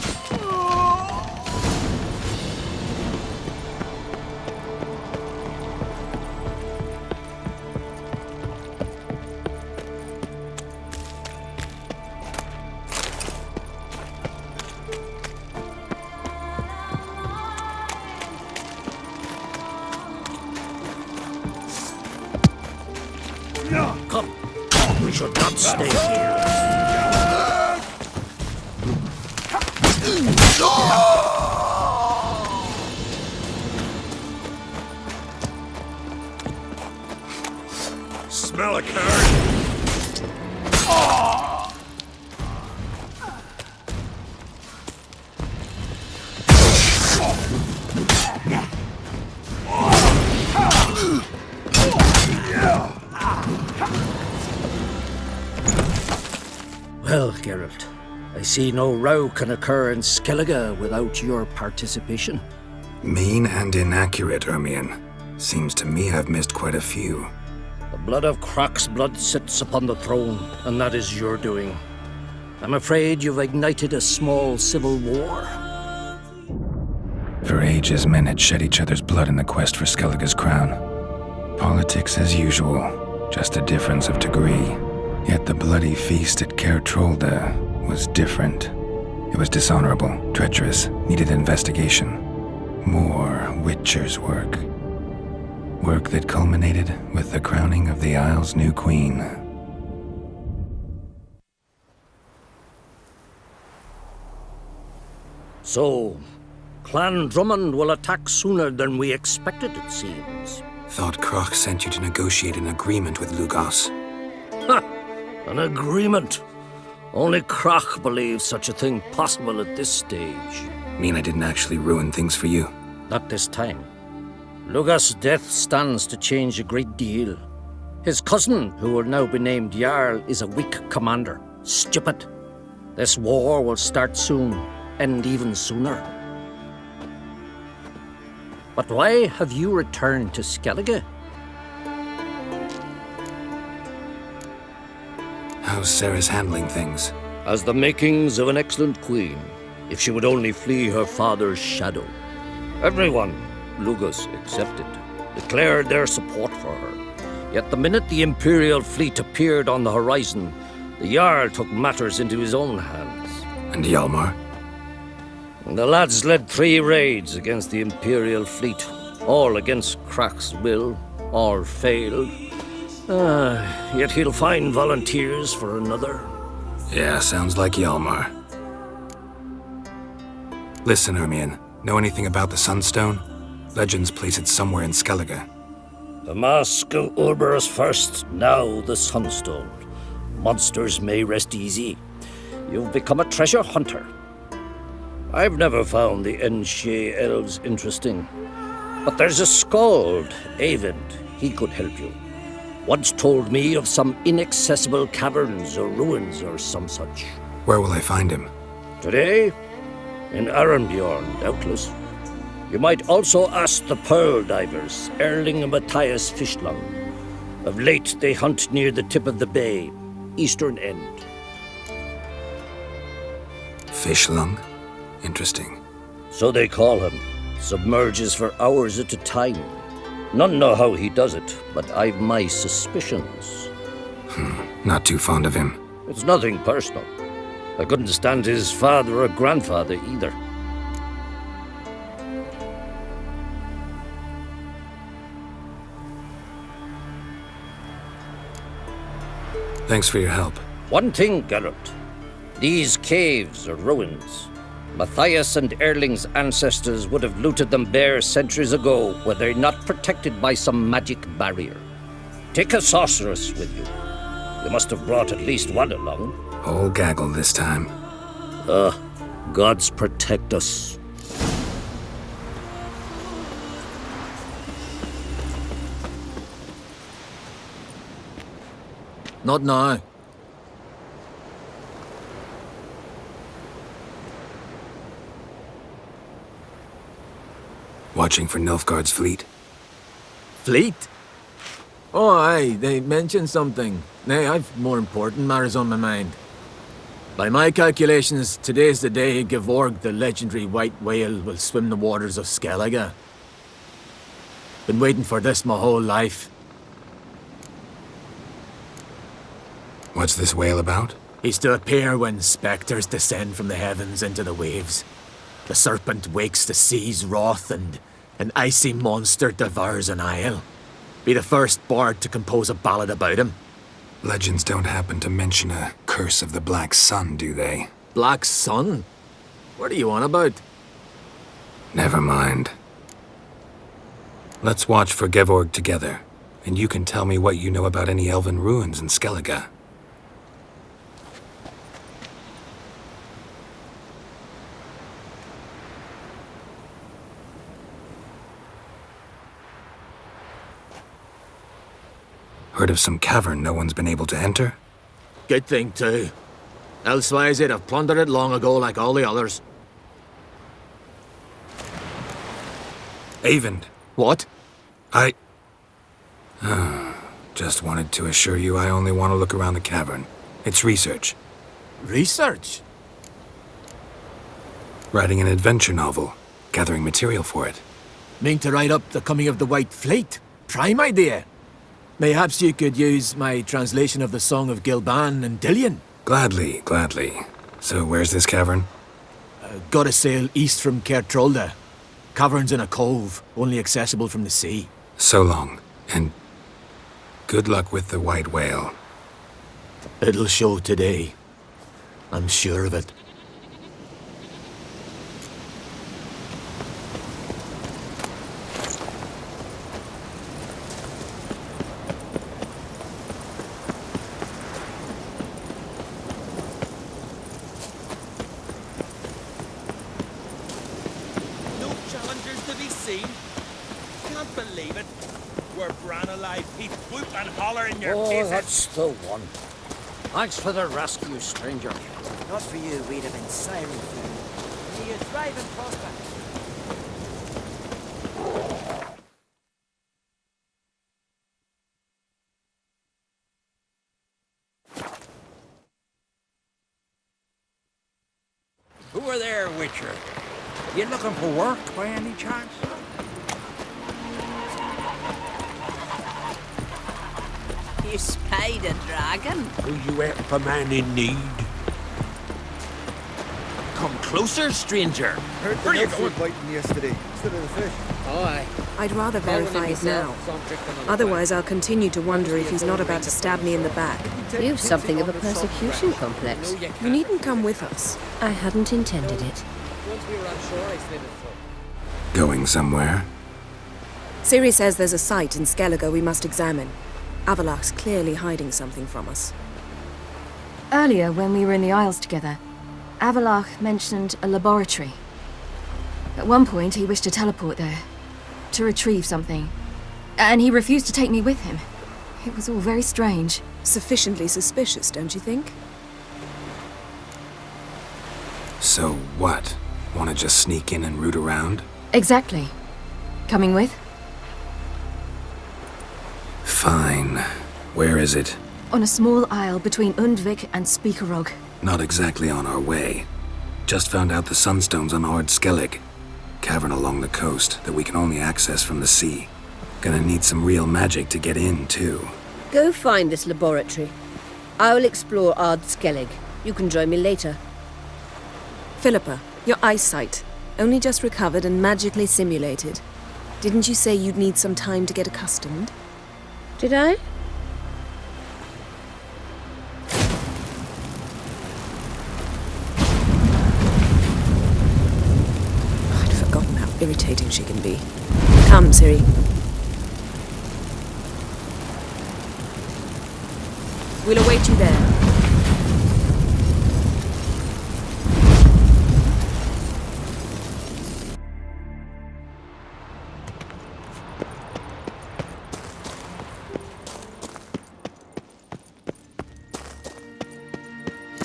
Come, we should not stay here. Smell a carrot! Well, Geralt, I see no row can occur in Skellige without your participation. Mean and inaccurate, Ermion. Seems to me I've missed quite a few. The blood of Croc's blood sits upon the throne, and that is your doing. I'm afraid you've ignited a small civil war. For ages, men had shed each other's blood in the quest for Skellige's crown. Politics as usual, just a difference of degree. Yet the bloody feast at Caer Trolda was different. It was dishonorable, treacherous, needed investigation. More Witcher's work. Work that culminated with the crowning of the Isle's new queen. So, Clan Drummond will attack sooner than we expected, it seems. Thought Croc sent you to negotiate an agreement with Lugos. Ha! An agreement? Only Croc believes such a thing possible at this stage. Mean I didn't actually ruin things for you? Not this time. Lugos' death stands to change a great deal. His cousin, who will now be named Jarl, is a weak commander. Stupid. This war will start soon, end even sooner. But why have you returned to Skellige? How's Sarah's handling things? Has the makings of an excellent queen, if she would only flee her father's shadow. Everyone, Lugos excepted, declared their support for her. Yet the minute the Imperial fleet appeared on the horizon, the Jarl took matters into his own hands. And Hjalmar? The lads led 3 raids against the Imperial fleet, all against Croc's will, all failed. Yet he'll find volunteers for another. Yeah, sounds like Hjalmar. Listen, Ermion, know anything about the Sunstone? Legends place it somewhere in Skellige. The Mask of Urberus first, now the Sunstone. Monsters may rest easy. You've become a treasure hunter. I've never found the Enshe elves interesting. But there's a skald, Eyvind. He could help you. Once told me of some inaccessible caverns or ruins or some such. Where will I find him? Today? In Arenbjorn, doubtless. You might also ask the Pearl Divers, Erling and Matthias Fishlung. Of late, they hunt near the tip of the bay, eastern end. Fishlung? Interesting. So they call him. Submerges for hours at a time. None know how he does it, but I've my suspicions. Not too fond of him. It's nothing personal. I couldn't stand his father or grandfather either. Thanks for your help. One thing, Geralt. These caves are ruins. Matthias and Erling's ancestors would have looted them bare centuries ago were they not protected by some magic barrier. Take a sorceress with you. You must have brought at least one along. Whole gaggle this time. Gods protect us. Not now. Watching for Nilfgaard's fleet? Fleet? Oh, aye, they mentioned something. Nay, I've more important matters on my mind. By my calculations, today's the day Gevorg, the legendary white whale, will swim the waters of Skellige. Been waiting for this my whole life. What's this whale about? He's to appear when spectres descend from the heavens into the waves. The serpent wakes the sea's wrath, and an icy monster devours an isle. Be the first bard to compose a ballad about him. Legends don't happen to mention a curse of the Black Sun, do they? Black Sun? What are you on about? Never mind. Let's watch for Gevorg together, and you can tell me what you know about any elven ruins in Skellige. Heard of some cavern no one's been able to enter? Good thing, too. Elsewise, they'd have plundered it long ago like all the others. Eyvind. What? Just wanted to assure you I only want to look around the cavern. It's research. Research? Writing an adventure novel. Gathering material for it. Mean to write up the coming of the White Fleet? Prime idea. Mayhaps you could use my translation of the Song of Gilban and Dillion. Gladly. So where's this cavern? Gotta sail east from Cairtrolda. Cavern's in a cove, only accessible from the sea. So long, and good luck with the white whale. It'll show today. I'm sure of it. No challengers to be seen. Can't believe it. We're bran alive, he'd whoop and holler in your Oh, faces. that's the one. Thanks for the rescue, stranger. Not for you, we'd have been siren food. He is driving prospect. Who are there, Witcher? You looking for work by any chance? You spied a dragon? Will you help a man in need? Come closer, stranger. Heard the nets were biting yesterday instead of the fish. Oh, aye. I'd rather verify it now. Otherwise, I'll continue to wonder if he's not about to stab me in the back. You've something of a persecution complex. You needn't come with us. I hadn't intended it. Going somewhere? Ciri says there's a site in Skellige we must examine. Avallac'h's clearly hiding something from us. Earlier, when we were in the Isles together, Avallac'h mentioned a laboratory. At one point, he wished to teleport there, to retrieve something. And he refused to take me with him. It was all very strange. Sufficiently suspicious, don't you think? So what? Want to just sneak in and root around? Exactly. Coming with? Fine. Where is it? On a small isle between Undvik and Speakerog. Not exactly on our way. Just found out the Sunstone's on Ard Skellig. Cavern along the coast that we can only access from the sea. Gonna need some real magic to get in, too. Go find this laboratory. I will explore Ard Skellig. You can join me later. Philippa, your eyesight. Only just recovered and magically simulated. Didn't you say you'd need some time to get accustomed? Did I? I'd forgotten how irritating she can be. Come, Ciri. We'll await you there.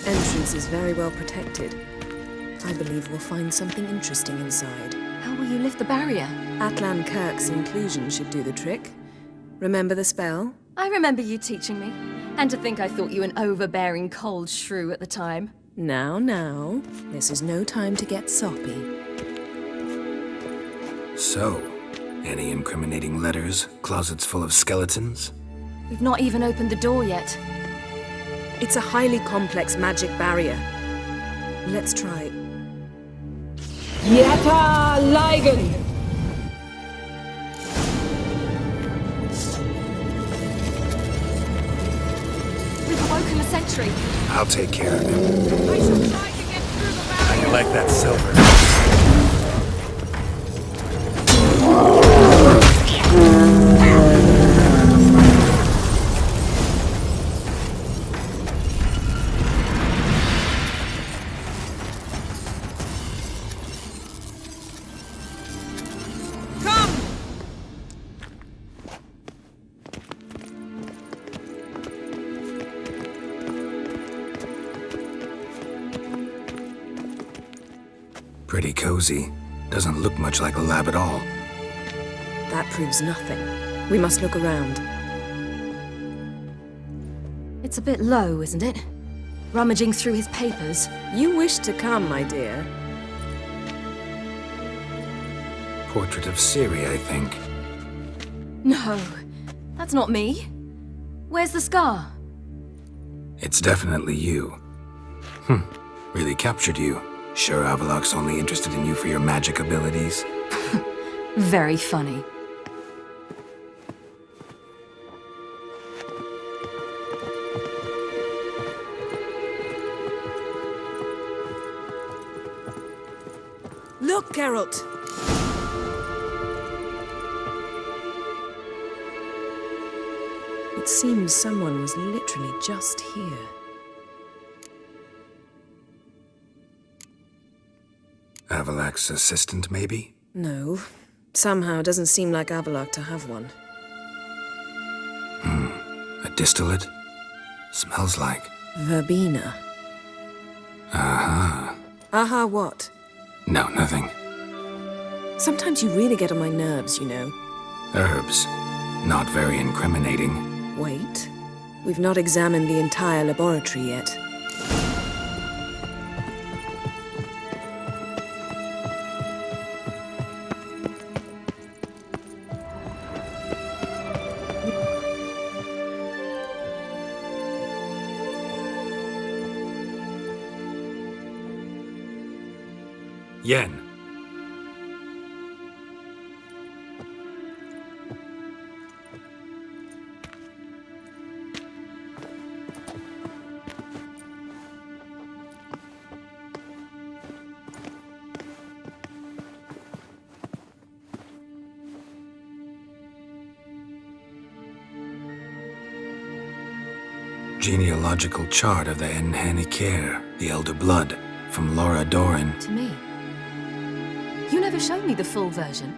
Entrance is very well protected. I believe we'll find something interesting inside. How will you lift the barrier? Atlan Kirk's inclusion should do the trick. Remember the spell? I remember you teaching me. And to think I thought you an overbearing cold shrew at the time. Now. This is no time to get soppy. So, any incriminating letters? Closets full of skeletons? We've not even opened the door yet. It's a highly complex magic barrier. Let's try. Yata Ligen! We've awoken the sentry. I'll take care of him. I shall try to get through the barrier. How you like that silver? Pretty cozy. Doesn't look much like a lab at all. That proves nothing. We must look around. It's a bit low, isn't it? Rummaging through his papers. You wish to come, my dear. Portrait of Ciri, I think. No, that's not me. Where's the scar? It's definitely you. Really captured you. Sure Avallac'h's only interested in you for your magic abilities? Very funny. Look, Geralt! It seems someone was literally just here. Avallac'h's assistant, maybe? No. Somehow it doesn't seem like Avallac'h to have one. A distillate? Smells like... Verbena. Aha. Aha what? No, nothing. Sometimes you really get on my nerves, you know. Herbs. Not very incriminating. Wait. We've not examined the entire laboratory yet. Yen. Genealogical chart of the Enhanikir, the Elder Blood, from Laura Doran. To me. You never showed me the full version.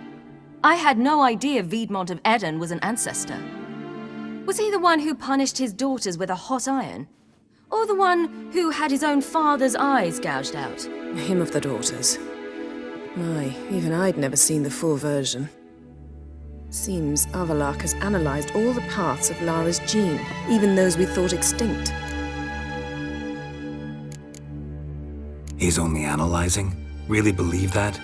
I had no idea Viedmont of Eden was an ancestor. Was he the one who punished his daughters with a hot iron? Or the one who had his own father's eyes gouged out? Him of the daughters. My, even I'd never seen the full version. Seems Avallac'h has analyzed all the parts of Lara's gene, even those we thought extinct. He's only analyzing? Really believe that?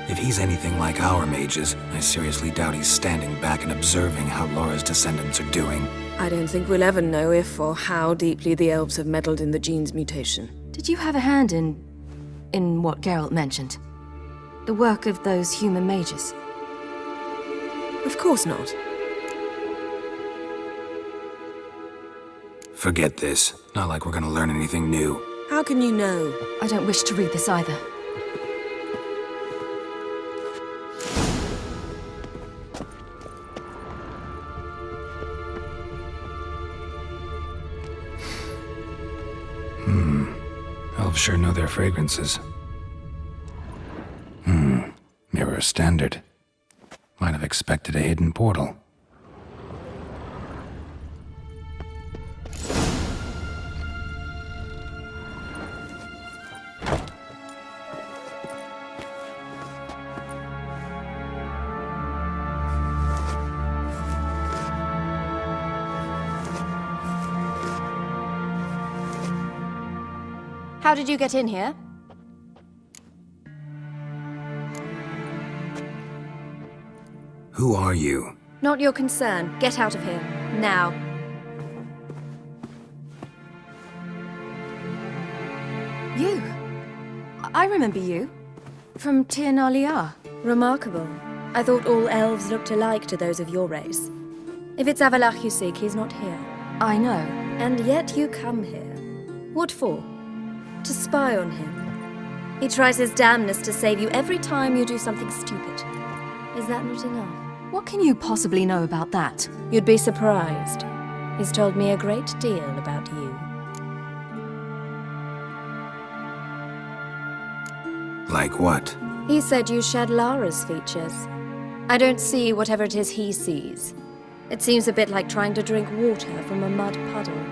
If he's anything like our mages, I seriously doubt he's standing back and observing how Laura's descendants are doing. I don't think we'll ever know if or how deeply the elves have meddled in the gene's mutation. Did you have a hand in what Geralt mentioned? The work of those human mages? Of course not. Forget this. Not like we're gonna learn anything new. How can you know? I don't wish to read this either. Elves sure know their fragrances. Mirror standard. Might have expected a hidden portal. How did you get in here? Who are you? Not your concern. Get out of here. Now. You? I remember you. From Tir Nalia. Remarkable. I thought all elves looked alike to those of your race. If it's Avallac'h you seek, he's not here. I know. And yet you come here. What for? To spy on him. He tries his damnedest to save you every time you do something stupid. Is that not enough? What can you possibly know about that? You'd be surprised. He's told me a great deal about you. Like what? He said you shared Lara's features. I don't see whatever it is he sees. It seems a bit like trying to drink water from a mud puddle.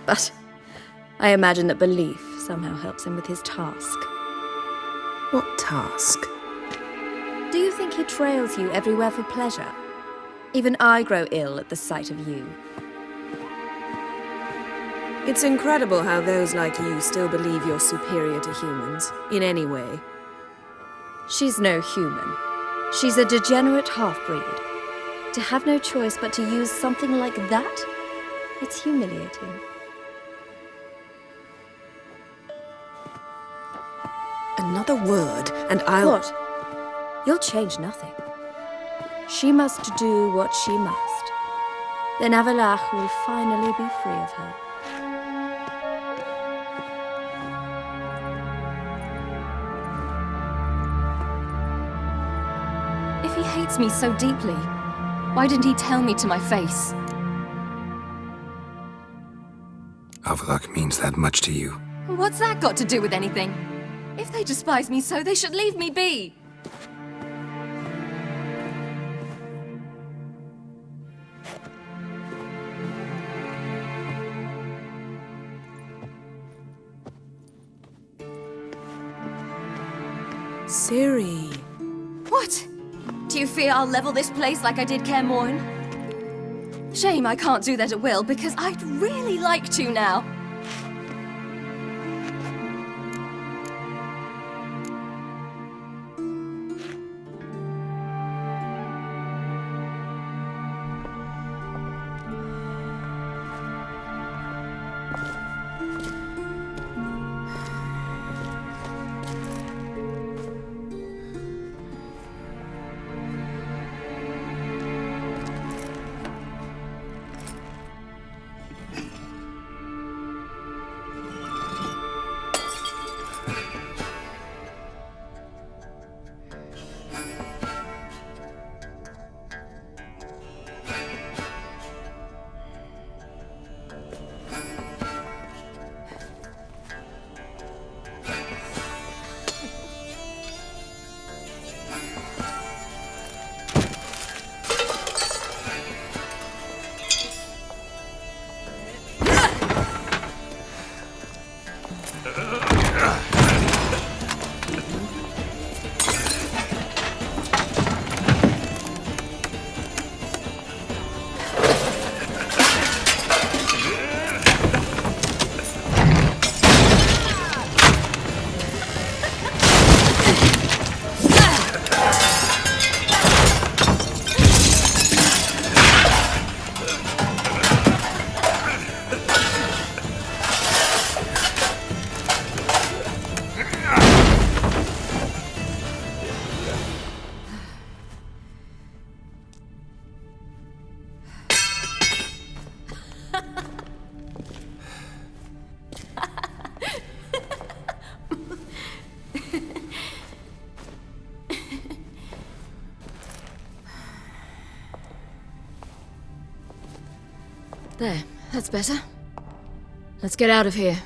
But I imagine that belief somehow helps him with his task. What task? Do you think he trails you everywhere for pleasure? Even I grow ill at the sight of you. It's incredible how those like you still believe you're superior to humans, in any way. She's no human. She's a degenerate half-breed. To have no choice but to use something like that? It's humiliating. Another word, and I'll... What? You'll change nothing. She must do what she must. Then Avalach will finally be free of her. If he hates me so deeply, why didn't he tell me to my face? Avalach means that much to you. What's that got to do with anything? If they despise me so, they should leave me be. Ciri. What? Do you fear I'll level this place like I did Kaer Morhen? Shame I can't do that at will, because I'd really like to now. There, that's better. Let's get out of here.